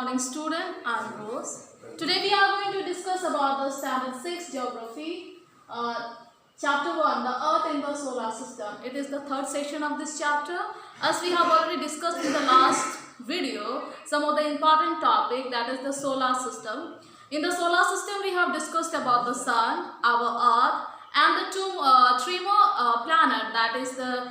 morning student, I'm Rose. Today we are going to discuss about the standard 6 geography, chapter 1, the earth in the solar system. It is the third section of this chapter. As we have already discussed in the last video, some of the important topic, that is the solar system. In the solar system we have discussed about the sun, our earth, and the three more planets, that is the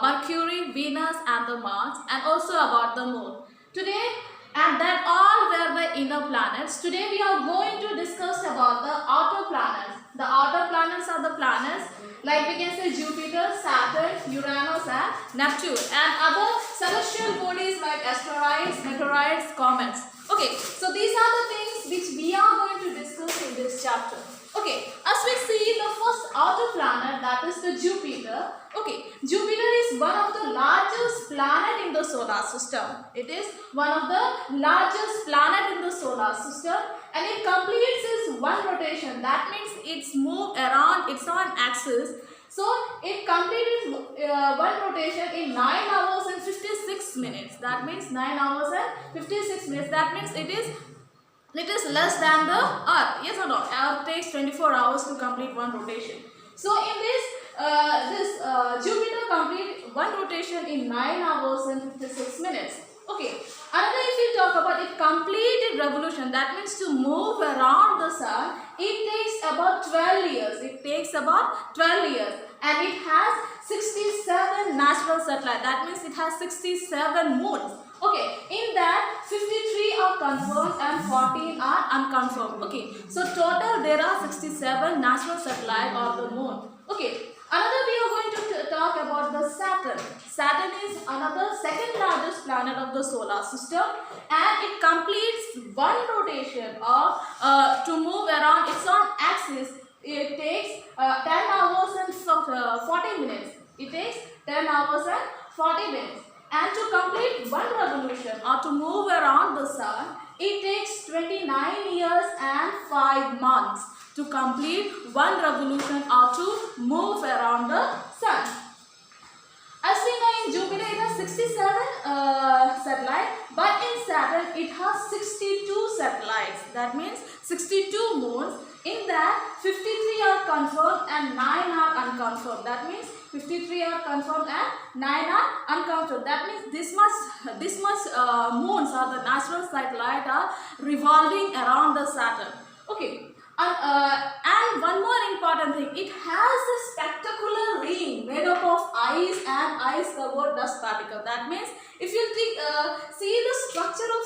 Mercury, Venus and the Mars, and also about the moon. Today, and that all were the inner planets. Today we are going to discuss about the outer planets. The outer planets are the planets like we can say Jupiter, Saturn, Uranus and Neptune, and other celestial bodies like asteroids, meteorites, comets. Okay, so these are the things which we are going to discuss in this chapter. Okay, as we see the first outer planet, that is the Jupiter. Okay, Jupiter is one of the largest planet in the solar system. It is one of the largest planet in the solar system, and it completes its one rotation. That means it's moved around its own axis. So it completed one rotation in 9 hours and 56 minutes. That means 9 hours and 56 minutes. That means it is less than the Earth. Yes or no? Earth takes 24 hours to complete one rotation. So in this Jupiter complete one rotation in 9 hours and 56 minutes. Okay. Another, if we talk about it, completed revolution, that means to move around the sun, it takes about 12 years. It takes about 12 years, and it has 67 natural satellites. That means it has 67 moons. Okay, in that 53 are confirmed and 14 are unconfirmed. Okay, so total there are 67 natural satellites of the moon. Okay, another we are going to talk about the Saturn. Saturn is another second largest planet of the solar system, and it completes one rotation of to move around its own axis. It takes 10 hours and 40 minutes. It takes 10 hours and 40 minutes. And to complete one revolution or to move around the sun, it takes 29 years and 5 months to complete one revolution or to move around the sun. As we know, in Jupiter it has 67 satellites, but in Saturn it has 62 satellites. That means 62 moons. In that 53 are confirmed and 9 are unconfirmed. That means 53 are confirmed and 9 are unconfirmed. That means this much moons or the natural satellites are revolving around the Saturn. Okay. And one more important thing, it has a spectacular ring made up of ice and ice covered dust particle. That means if you see the structure of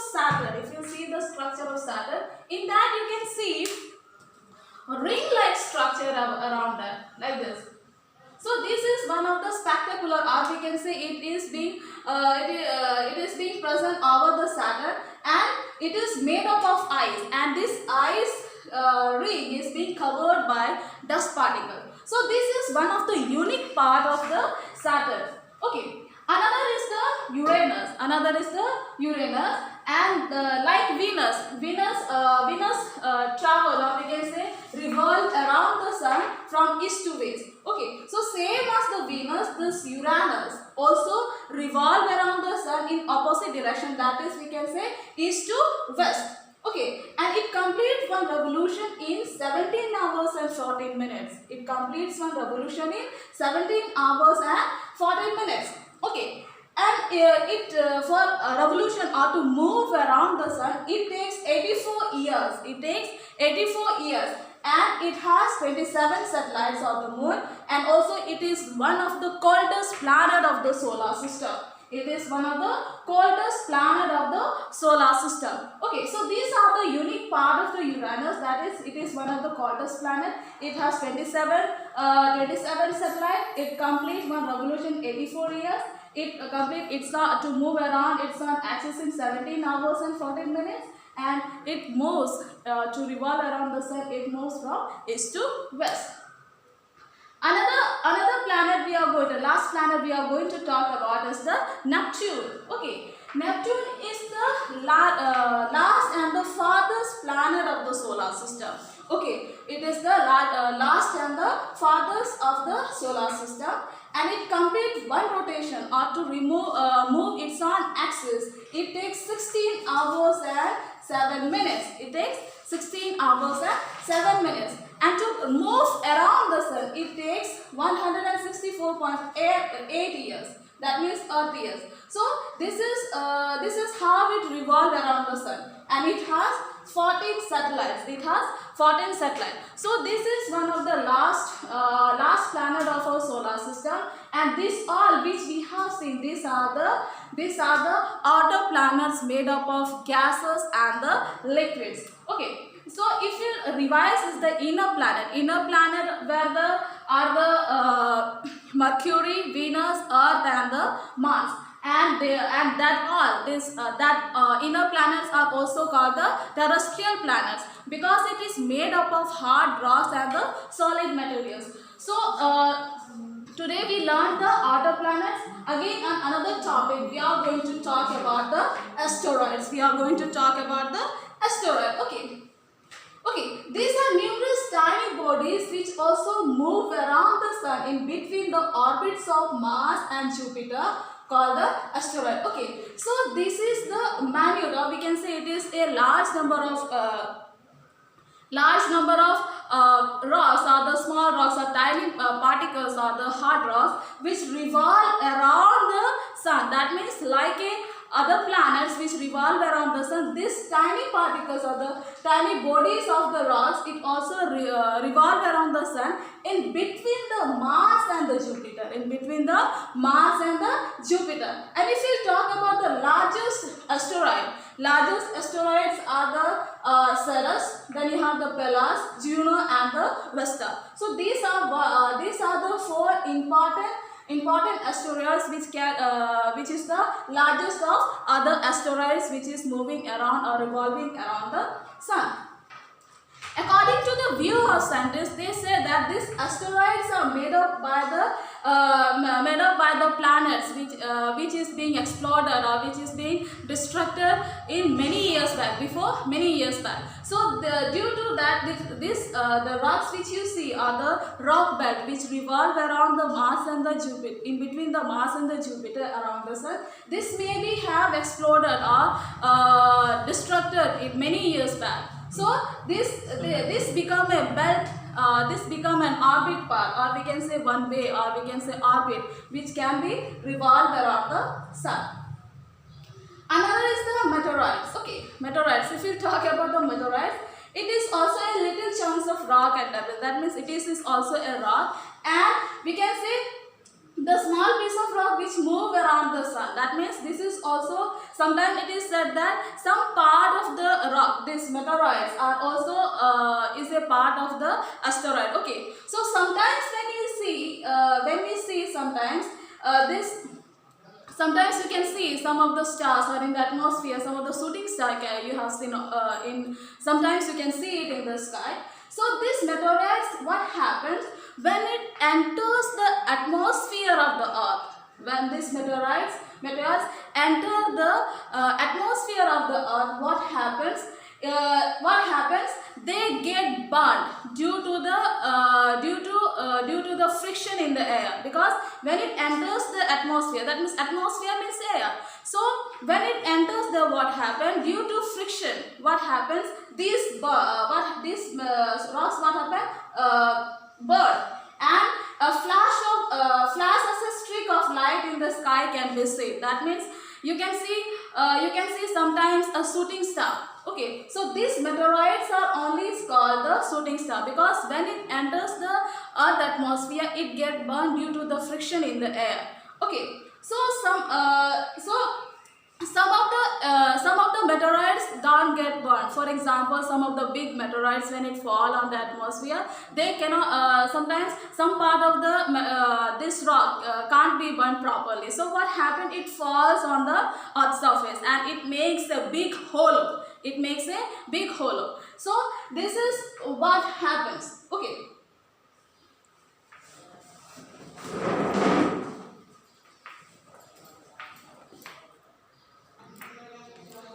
Saturn, in that you can see a ring-like structure around that, like this. So this is one of the spectacular, or we can say it is being present over the Saturn, and it is made up of ice, and this ice ring is being covered by dust particle. So this is one of the unique part of the Saturn. Okay. Another is the Uranus, and like Venus travel, or we can say revolve around the sun from east to west. Okay, so same as the Venus, this Uranus also revolve around the sun in opposite direction. That is, we can say east to west. Okay, and it completes one revolution in 17 hours and 14 minutes. It completes one revolution in 17 hours and 14 minutes. Okay, and for a revolution or to move around the sun, it takes 84 years. It takes 84 years, and it has 27 satellites of the moon, and also it is one of the coldest planet of the solar system. It is one of the coldest planet of the solar system. Okay, so these are the unique part of the Uranus. That is, it is one of the coldest planet. It has 27 satellites. It completes one revolution in 84 years. It completes to move around its own axis in 17 hours and 14 minutes. And it moves to revolve around the sun. It moves from east to west. Another planet last planet we are going to talk about is the Neptune. Okay, Neptune is the last and the farthest planet of the solar system. Okay, it is the last and the farthest of the solar system, and it completes one rotation or to move its own axis, it takes 16 hours and 7 minutes. It takes 16 hours and 7 minutes. And to move around the sun, it takes 164.8 years. That means Earth years. So this is how it revolves around the sun, and it has 14 satellites. It has 14 satellites. So this is one of the last planet of our solar system, and this all which we have seen, these are the outer planets made up of gases and the liquids. Okay. So if you revise, is the inner planet where Mercury, Venus, Earth and the Mars, and that inner planets are also called the terrestrial planets because it is made up of hard rocks and the solid materials. So today we learned the outer planets. Again, on another topic, we are going to talk about the asteroids. Okay, these are numerous tiny bodies which also move around the sun in between the orbits of Mars and Jupiter, called the asteroid. Okay, so this is the minute, or we can say it is a large number of rocks, or the small rocks, or tiny particles, or the hard rocks which revolve around the sun. That means like other planets which revolve around the sun, these tiny particles or the tiny bodies of the rocks, it also revolve around the sun in between the Mars and the Jupiter. And if you talk about the largest asteroids are the Ceres, then you have the Pallas, Juno and the Vesta. So these are the four important asteroids which is the largest of other asteroids which is moving around or revolving around the sun. According to the view of scientists, they say that these asteroids are made up by the planets which is being exploded or which is being destructed in many years back. So due to that, the rocks which you see are the rock belt which revolve around the Mars and the Jupiter, in between the Mars and the Jupiter around the sun. This maybe have exploded or destructed in many years back. So this become a belt, this become an orbit part, or we can say one way, or we can say orbit, which can be revolved around the sun. Another is the meteorites. Okay, meteorites. If you talk about the meteorites, it is also a little chunks of rock and debris. That means it is also a rock, and we can say the small piece of rock which move around the sun. That means this is also, sometimes it is said that some part of the rock, these meteorites are also is a part of the asteroid. Okay, so sometimes when we see sometimes sometimes you can see some of the stars are in the atmosphere, some of the shooting star you have seen sometimes you can see it in the sky. So this meteorites, what happens when it enters the atmosphere of the earth? When these meteorites enter the atmosphere of the earth, what happens? They get burned due to the friction in the air, because when it enters the atmosphere, that means atmosphere means air. So when it enters the, what happens? Due to friction, what happens? These rocks, what happen? Burn, and a flash as a streak of light in the sky can be seen. That means you can see sometimes a shooting star. Okay, so these meteorites are only called the shooting star because when it enters the earth atmosphere, it gets burned due to the friction in the air. Okay, so some of the meteorites don't get burned. For example, some of the big meteorites, when it fall on the atmosphere, they cannot. Sometimes some part of the this rock can't be burned properly. So what happened? It falls on the earth's surface and it makes a big hole. So this is what happens. Okay.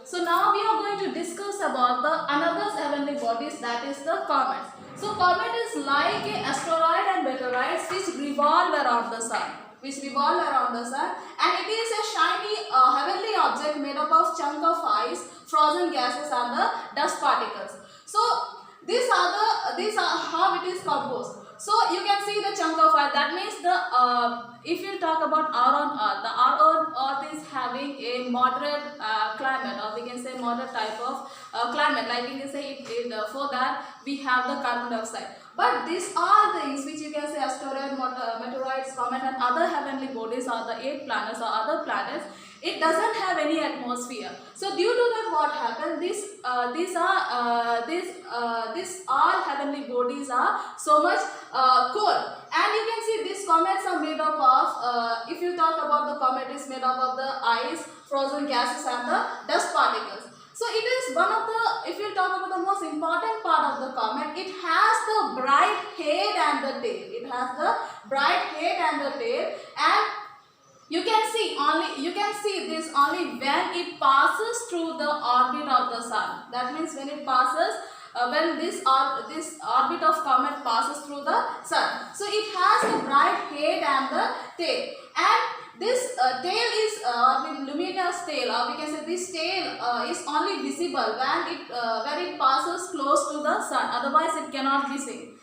So now we are going to discuss about the another heavenly bodies, that is the comets. So comet is like an asteroid and meteorites which revolve around the sun. which revolve around the sun, and it is a shiny heavenly object made up of chunk of ice, frozen gases and the dust particles. So these are how it is composed. So you can see the chunk of ice. That means the if you talk about our own Earth, the our own Earth is having a moderate climate, or we can say moderate type of climate. Like we can say for that we have the carbon dioxide. But these are things which you can say asteroid, meteorites, comet and other heavenly bodies, or the 8 planets or other planets. It doesn't have any atmosphere. So due to that, what happened? These all heavenly bodies are so much cold. And you can see these comets are made up of. If you talk about the comet, is made up of the ice, frozen gases, and the dust particles. So it is one of the, if you talk about the most important part of the comet, it has the bright head and the tail. It has the bright head and the tail, and you can see this only when it passes through the orbit of the sun. That means when it passes, when this orbit of comet passes through the sun. So it has the bright head and the tail, and this tail is luminous tail, or we can say this tail is only visible when it passes close to the sun. Otherwise it cannot be seen.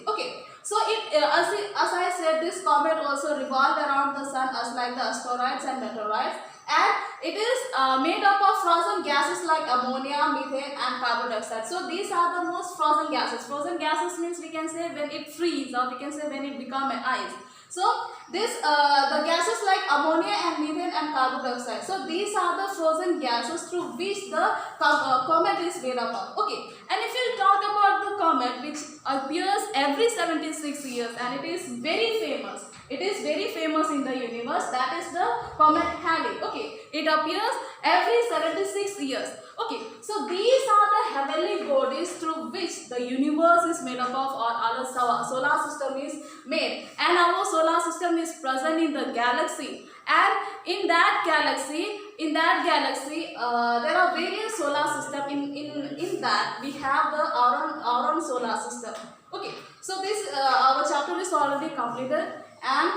Okay. So as I said, this comet also revolved around the sun as like the asteroids and meteorites, and it is made up of frozen gases like ammonia, methane and carbon dioxide. So these are the most frozen gases. Frozen gases means we can say when it freezes, or we can say when it become an ice. So this the gases like ammonia and methane and carbon dioxide. So these are the frozen gases through which the comet is made up of. Okay, and if you talk about the comet, which appears every 76 years, and it is very famous. It is very famous in the universe. That is the comet Halley. Okay, it appears every 76 years. Okay, so these are the heavenly bodies through which the universe is made up of, or our solar system is made, and our solar system is present in the galaxy. And in that galaxy, there are various solar systems. In that we have the our own solar system. Okay, so this our chapter is already completed, and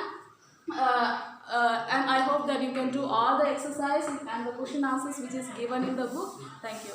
I hope that you can do all the exercise and the question answers which is given in the book. Thank you.